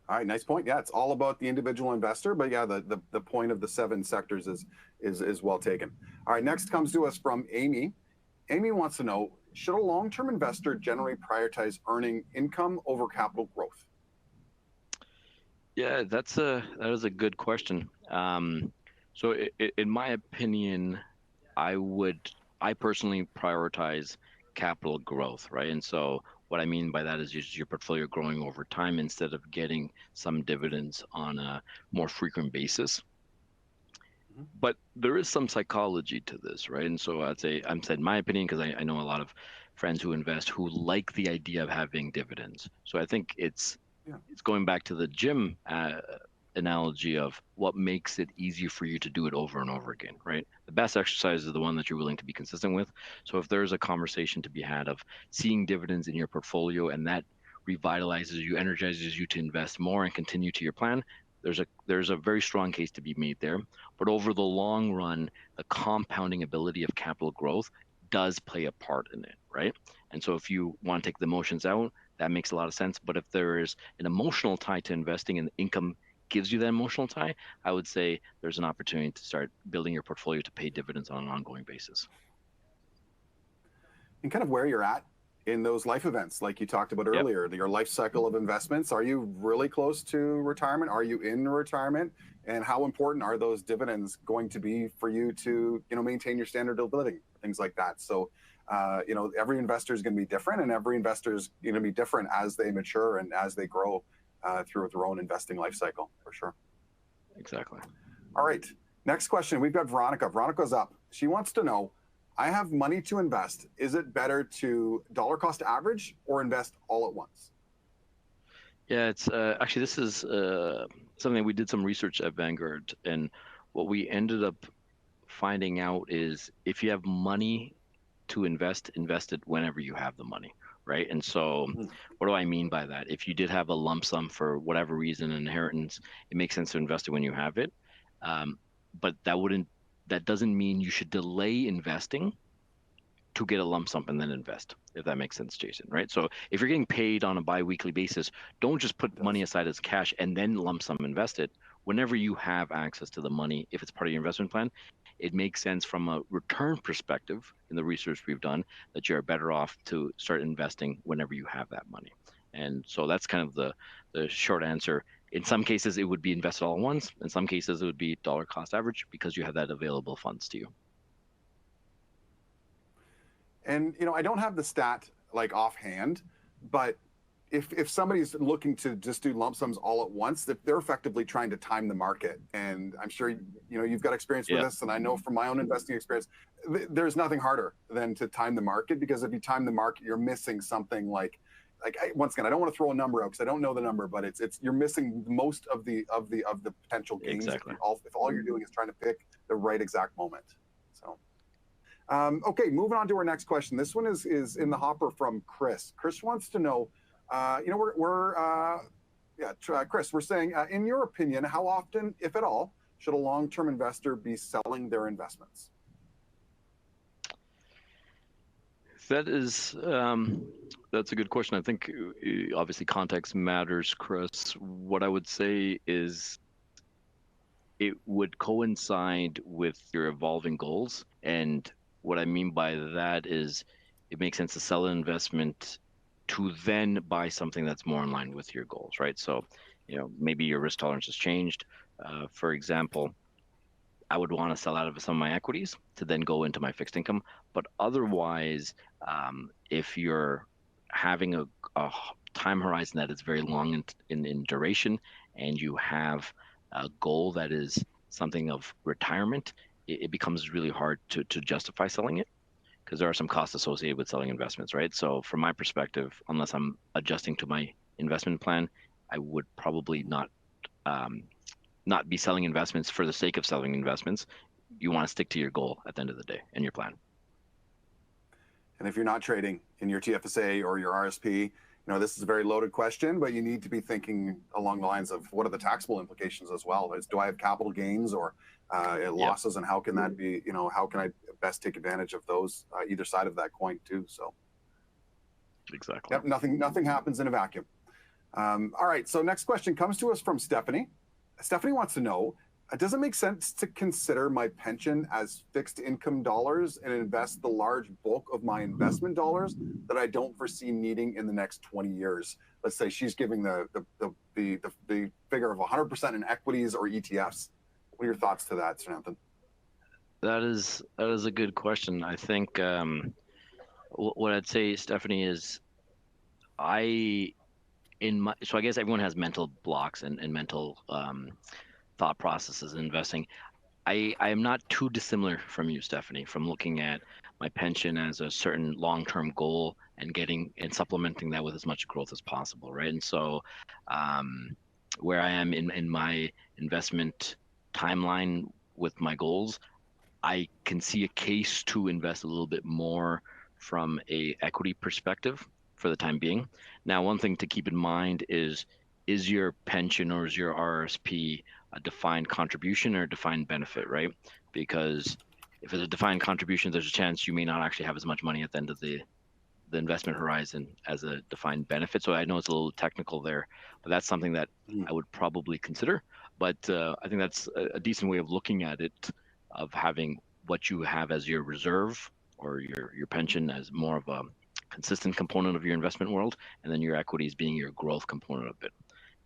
All right, nice point. Yeah, it's all about the individual investor, but yeah, the point of the 7 sectors is well taken. All right, next comes to us from Amy. Amy wants to know, should a long-term investor generally prioritize earning income over capital growth? Yeah, that is a good question. So in my opinion, I personally prioritize capital growth, right? And so what I mean by that is just your portfolio growing over time instead of getting some dividends on a more frequent basis. But there is some psychology to this, right? And so I'm saying my opinion, because I know a lot of friends who invest who like the idea of having dividends. So I think it's going back to the gym analogy of what makes it easier for you to do it over and over again, right? The best exercise is the one that you're willing to be consistent with. So if there's a conversation to be had of seeing dividends in your portfolio and that revitalizes you, energizes you to invest more and continue to your plan, there's a very strong case to be made there. But over the long run, the compounding ability of capital growth does play a part in it, right? And so if you want to take the emotions out, that makes a lot of sense. But if there is an emotional tie to investing and income gives you that emotional tie, I would say there's an opportunity to start building your portfolio to pay dividends on an ongoing basis. And kind of where you're at in those life events, like you talked about earlier, your life cycle of investments. Are you really close to retirement? Are you in retirement? And how important are those dividends going to be for you to, maintain your standard of living, things like that? So, every investor is going to be different, and every investor is going to be different as they mature and as they grow through their own investing life cycle, for sure. Exactly. All right. Next question. We've got Veronica. Veronica's up. She wants to know, I have money to invest. Is it better to dollar cost average or invest all at once? Yeah, it's actually, this is something we did some research at Vanguard. And what we ended up finding out is if you have money to invest it whenever you have the money. Right. And so what do I mean by that? If you did have a lump sum for whatever reason, inheritance, it makes sense to invest it when you have it. But that doesn't mean you should delay investing to get a lump sum and then invest, if that makes sense, Jason, right? So if you're getting paid on a bi-weekly basis, don't just put money aside as cash and then lump sum invest it. Whenever you have access to the money, if it's part of your investment plan, it makes sense from a return perspective in the research we've done that you're better off to start investing whenever you have that money. And so that's kind of the short answer. In some cases, it would be invested all at once. In some cases, it would be dollar cost average because you have that available funds to you. And I don't have the stat like offhand, but if somebody's looking to just do lump sums all at once, they're effectively trying to time the market. And I'm sure you've got experience with this, and I know from my own investing experience, there's nothing harder than to time the market, because if you time the market, you're missing something like once again, I don't want to throw a number out because I don't know the number, but it's you're missing most of the potential gains. Exactly. If all you're doing is trying to pick the right exact moment. So. Okay, moving on to our next question. This one is in the hopper from Chris. Chris wants to know, Chris, we're saying, in your opinion, how often, if at all, should a long-term investor be selling their investments? That's a good question. I think obviously context matters, Chris. What I would say is it would coincide with your evolving goals. And what I mean by that is it makes sense to sell an investment to then buy something that's more in line with your goals, right? So, maybe your risk tolerance has changed. For example, I would want to sell out of some of my equities to then go into my fixed income. But otherwise, if you're having a time horizon that is very long in duration, and you have a goal that is something of retirement, it becomes really hard to justify selling it, because there are some costs associated with selling investments, right? So from my perspective, unless I'm adjusting to my investment plan, I would probably not be selling investments for the sake of selling investments. You want to stick to your goal at the end of the day and your plan. And if you're not trading in your TFSA or your RSP, this is a very loaded question, but you need to be thinking along the lines of what are the taxable implications as well. Do I have capital gains or losses, and how can that be, how can I best take advantage of those, either side of that coin too? So exactly. Yep, nothing happens in a vacuum. All right, so next question comes to us from Stephanie. Stephanie wants to know, does it make sense to consider my pension as fixed income dollars and invest the large bulk of my investment dollars that I don't foresee needing in the next 20 years? Let's say she's giving the figure of 100% in equities or ETFs. What are your thoughts to that, Surenanthan? That is a good question. I think what I'd say, Stephanie, is I guess everyone has mental blocks and mental thought processes in investing. I am not too dissimilar from you, Stephanie, from looking at my pension as a certain long-term goal and supplementing that with as much growth as possible, right? And so where I am in my investment timeline with my goals, I can see a case to invest a little bit more from a equity perspective for the time being. Now, one thing to keep in mind is your pension or is your RSP a defined contribution or a defined benefit, right? Because if it's a defined contribution, there's a chance you may not actually have as much money at the end of the investment horizon as a defined benefit. So I know it's a little technical there, but that's something that I would probably consider. But I think that's a decent way of looking at it, of having what you have as your reserve or your pension as more of a consistent component of your investment world, and then your equities being your growth component of it.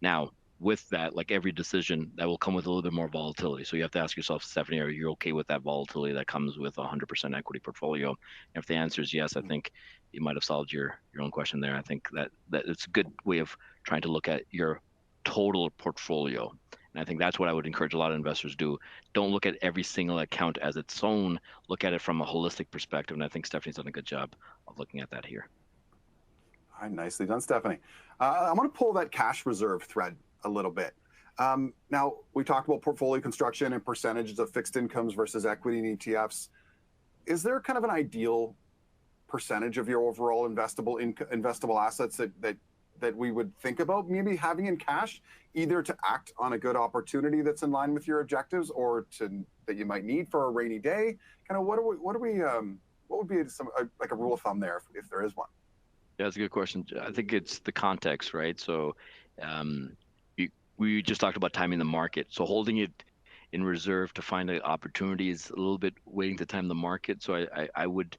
Now, with that, like every decision, that will come with a little bit more volatility. So you have to ask yourself, Stephanie, are you okay with that volatility that comes with a 100% equity portfolio? And if the answer is yes, I think you might have solved your own question there. I think that it's a good way of trying to look at your total portfolio. And I think that's what I would encourage a lot of investors do. Don't look at every single account as its own. Look at it from a holistic perspective. And I think Stephanie's done a good job of looking at that here. All right, nicely done, Stephanie. I want to pull that cash reserve thread a little bit. Now, we talked about portfolio construction and percentages of fixed incomes versus equity and ETFs. Is there kind of an ideal percentage of your overall investable assets that we would think about maybe having in cash, either to act on a good opportunity that's in line with your objectives, or that you might need for a rainy day? Kind of what would be like a rule of thumb there, if there is one? Yeah, that's a good question. I think it's the context, right? So we just talked about timing the market. So holding it in reserve to find opportunities, a little bit waiting to time the market. So I would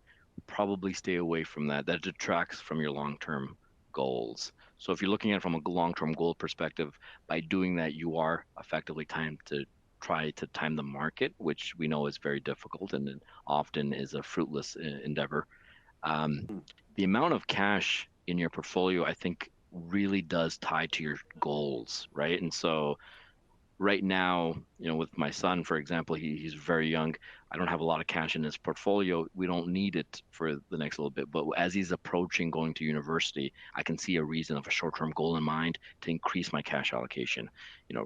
probably stay away from that. That detracts from your long-term goals. So if you're looking at it from a long-term goal perspective, by doing that, you are effectively timed to try to time the market, which we know is very difficult and it often is a fruitless endeavor. Um, Hmm. the amount of cash in your portfolio, I think, really does tie to your goals, right? And so right now, with my son, for example, he's very young. I don't have a lot of cash in his portfolio. We don't need it for the next little bit. But as he's approaching going to university, I can see a reason of a short-term goal in mind to increase my cash allocation.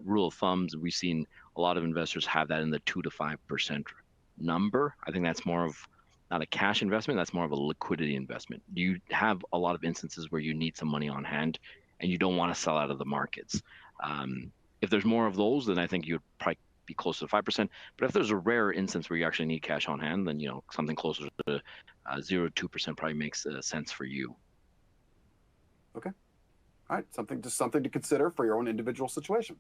Rule of thumbs, we've seen a lot of investors have that in the 2 to 5% number. I think that's more of not a cash investment, that's more of a liquidity investment. You have a lot of instances where you need some money on hand and you don't want to sell out of the markets. If there's more of those, then I think you'd probably be closer to 5%. But if there's a rare instance where you actually need cash on hand, then something closer to 0 to 2% probably makes sense for you. Okay. All right. Just something to consider for your own individual situation.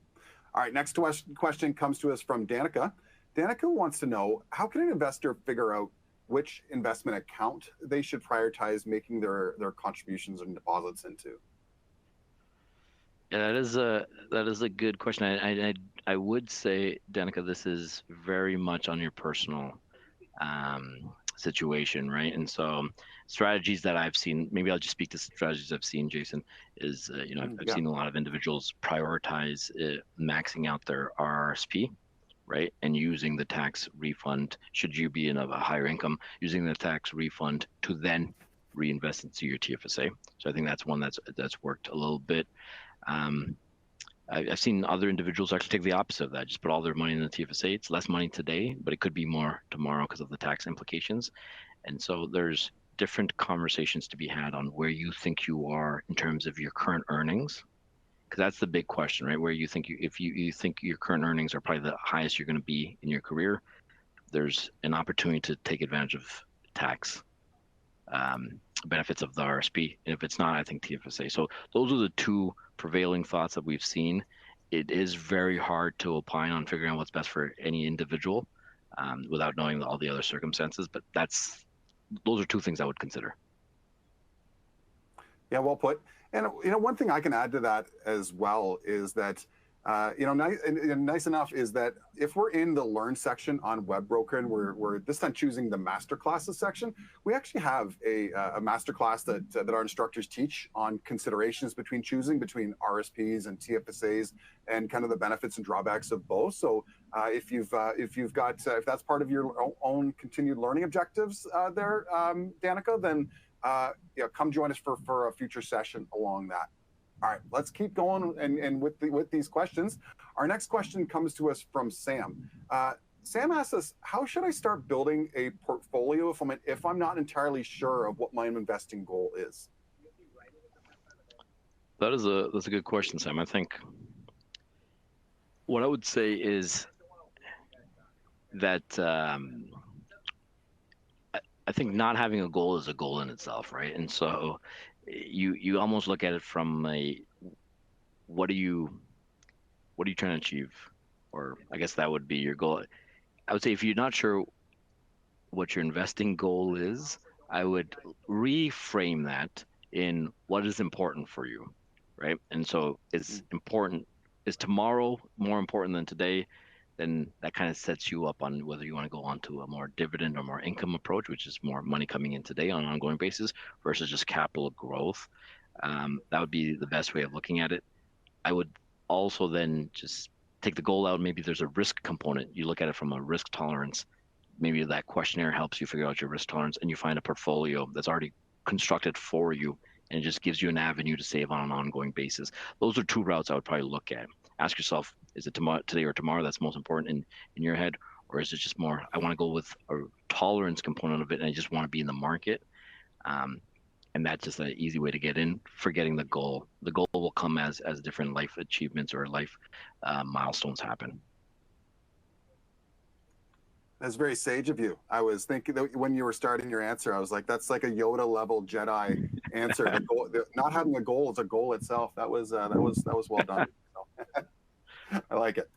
All right. Next question comes to us from Danica. Danica wants to know, how can an investor figure out which investment account they should prioritize making their contributions and deposits into? Yeah, that is a good question. I would say, Danica, this is very much on your personal situation, right? And so strategies that I've seen, maybe I'll just speak to strategies I've seen, Jason, is, I've seen a lot of individuals prioritize maxing out their RRSP, right? And using the tax refund, should you be in a higher income, using the tax refund to then reinvest into your TFSA. So I think that's one that's worked a little bit. I've seen other individuals actually take the opposite of that, just put all their money in the TFSA. It's less money today, but it could be more tomorrow because of the tax implications. And so there's different conversations to be had on where you think you are in terms of your current earnings, because that's the big question, right? Where you think if you think your current earnings are probably the highest you're going to be in your career, there's an opportunity to take advantage of tax benefits of the RSP. And if it's not, I think TFSA. So those are the two prevailing thoughts that we've seen. It is very hard to opine on figuring out what's best for any individual without knowing all the other circumstances. But those are two things I would consider. Yeah, well put. And one thing I can add to that as well is that nice enough is that if we're in the Learn section on Webroker and we're this time choosing the Masterclasses section, we actually have a masterclass that our instructors teach on considerations between RSPs and TFSAs and kind of the benefits and drawbacks of both. So if that's part of your own continued learning objectives there, Danica, then come join us for a future session along that. All right, let's keep going and with these questions. Our next question comes to us from Sam. Sam asks us, how should I start building a portfolio if I'm not entirely sure of what my investing goal is? That's a good question, Sam. I think what I would say is that I think not having a goal is a goal in itself, right? And so you almost look at it from what are you trying to achieve? Or I guess that would be your goal. I would say if you're not sure what your investing goal is, I would reframe that in what is important for you, right? And so it's important. Is tomorrow more important than today? Then that kind of sets you up on whether you want to go on to a more dividend or more income approach, which is more money coming in today on an ongoing basis versus just capital growth. That would be the best way of looking at it. I would also then just take the goal out. Maybe there's a risk component. You look at it from a risk tolerance. Maybe that questionnaire helps you figure out your risk tolerance and you find a portfolio that's already constructed for you and it just gives you an avenue to save on an ongoing basis. Those are two routes I would probably look at. Ask yourself, is it today or tomorrow that's most important in your head? Or is it just more, I want to go with a tolerance component of it and I just want to be in the market? And that's just an easy way to get in, forgetting the goal. The goal will come as different life achievements or life milestones happen. That's very sage of you. I was thinking that when you were starting your answer, I was like, that's like a Yoda level Jedi answer. Not having a goal is a goal itself. That was well done. So, I like it.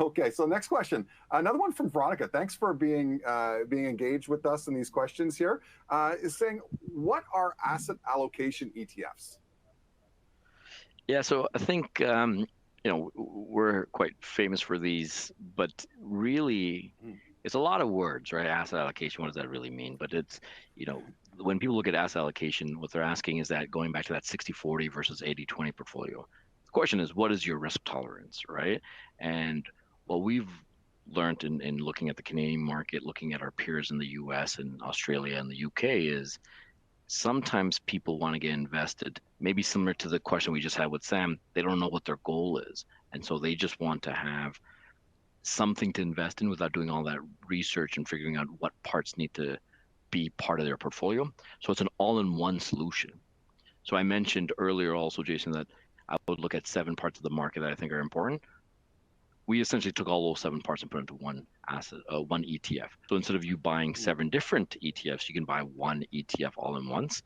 Okay, so next question. Another one from Veronica. Thanks for being engaged with us in these questions here. Is saying, what are asset allocation ETFs? Yeah, so I think we're quite famous for these, but really it's a lot of words, right? Asset allocation, what does that really mean? But it's, when people look at asset allocation, what they're asking is that going back to that 60-40 versus 80-20 portfolio. The question is, what is your risk tolerance, right? And what we've learned in looking at the Canadian market, looking at our peers in the US and Australia and the UK is sometimes people want to get invested, maybe similar to the question we just had with Sam, they don't know what their goal is. And so they just want to have something to invest in without doing all that research and figuring out what parts need to be part of their portfolio. So it's an all-in-one solution. So I mentioned earlier also, Jason, that I would look at 7 parts of the market that I think are important. We essentially took all those 7 parts and put into one asset, one ETF. So instead of you buying 7 different ETFs, you can buy one ETF all in once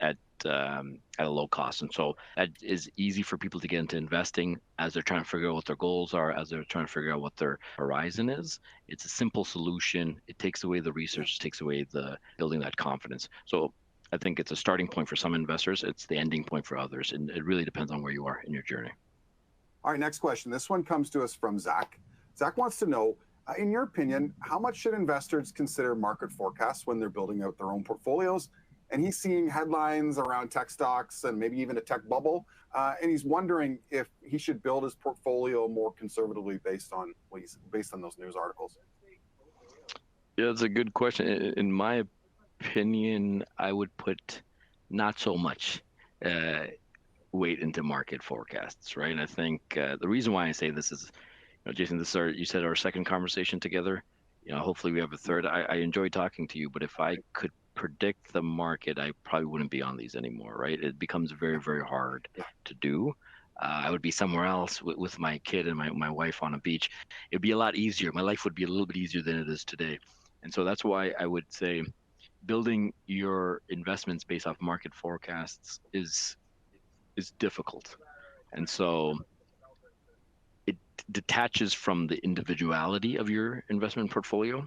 at a low cost. And so that is easy for people to get into investing as they're trying to figure out what their goals are, as they're trying to figure out what their horizon is. It's a simple solution. It takes away the research, takes away the building that confidence. So I think it's a starting point for some investors. It's the ending point for others. And it really depends on where you are in your journey. All right, next question. This one comes to us from Zach. Zach wants to know, in your opinion, how much should investors consider market forecasts when they're building out their own portfolios? And he's seeing headlines around tech stocks and maybe even a tech bubble. And he's wondering if he should build his portfolio more conservatively based on those news articles. Yeah, that's a good question. In my opinion, I would put not so much weight into market forecasts, right? And I think the reason why I say this is, Jason, you said our second conversation together. Hopefully we have a third. I enjoy talking to you, but if I could predict the market, I probably wouldn't be on these anymore, right? It becomes very, very hard to do. I would be somewhere else with my kid and my wife on a beach. It'd be a lot easier. My life would be a little bit easier than it is today. And so that's why I would say building your investments based off market forecasts is difficult. And so it detaches from the individuality of your investment portfolio.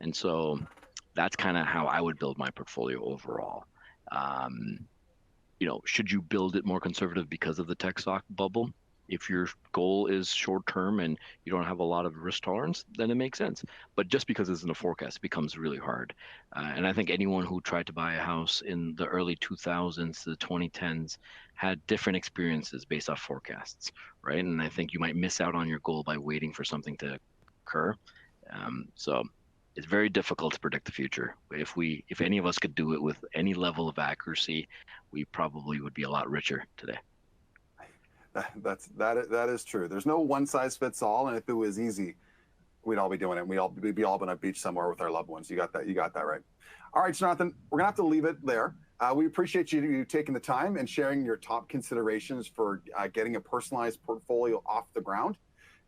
And so that's kind of how I would build my portfolio overall. Should you build it more conservative because of the tech stock bubble? If your goal is short term and you don't have a lot of risk tolerance, then it makes sense. But just because it's in a forecast, it becomes really hard. And I think anyone who tried to buy a house in the early 2000s to the 2010s had different experiences based off forecasts, right? And I think you might miss out on your goal by waiting for something to occur. So it's very difficult to predict the future. If any of us could do it with any level of accuracy, we probably would be a lot richer today. That is true. There's no one size fits all, and if it was easy, we'd all be doing it. We'd be all on a beach somewhere with our loved ones. You got that right. All right, Surenanthan, we're gonna have to leave it there. We appreciate you taking the time and sharing your top considerations for getting a personalized portfolio off the ground.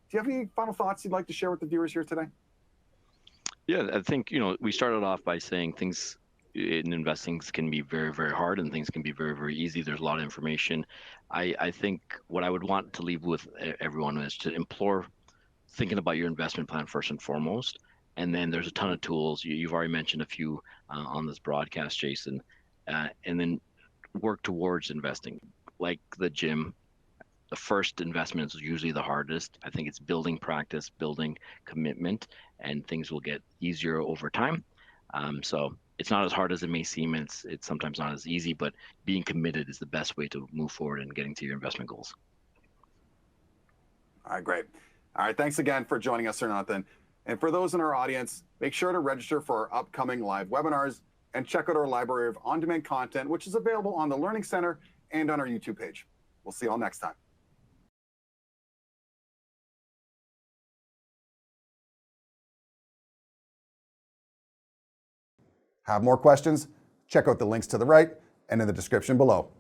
Do you have any final thoughts you'd like to share with the viewers here today? Yeah, I think we started off by saying things in investing can be very, very hard and things can be very, very easy. There's a lot of information. I think what I would want to leave with everyone is to implore thinking about your investment plan first and foremost. And then there's a ton of tools. You've already mentioned a few on this broadcast, Jason. And then work towards investing. Like the gym, the first investment is usually the hardest. I think it's building practice, building commitment, and things will get easier over time. So it's not as hard as it may seem. It's sometimes not as easy, but being committed is the best way to move forward and getting to your investment goals. All right, great. All right, thanks again for joining us, Surenanthan. And for those in our audience, make sure to register for our upcoming live webinars and check out our library of on-demand content, which is available on the Learning Center and on our YouTube page. We'll see you all next time. Have more questions? Check out the links to the right and in the description below.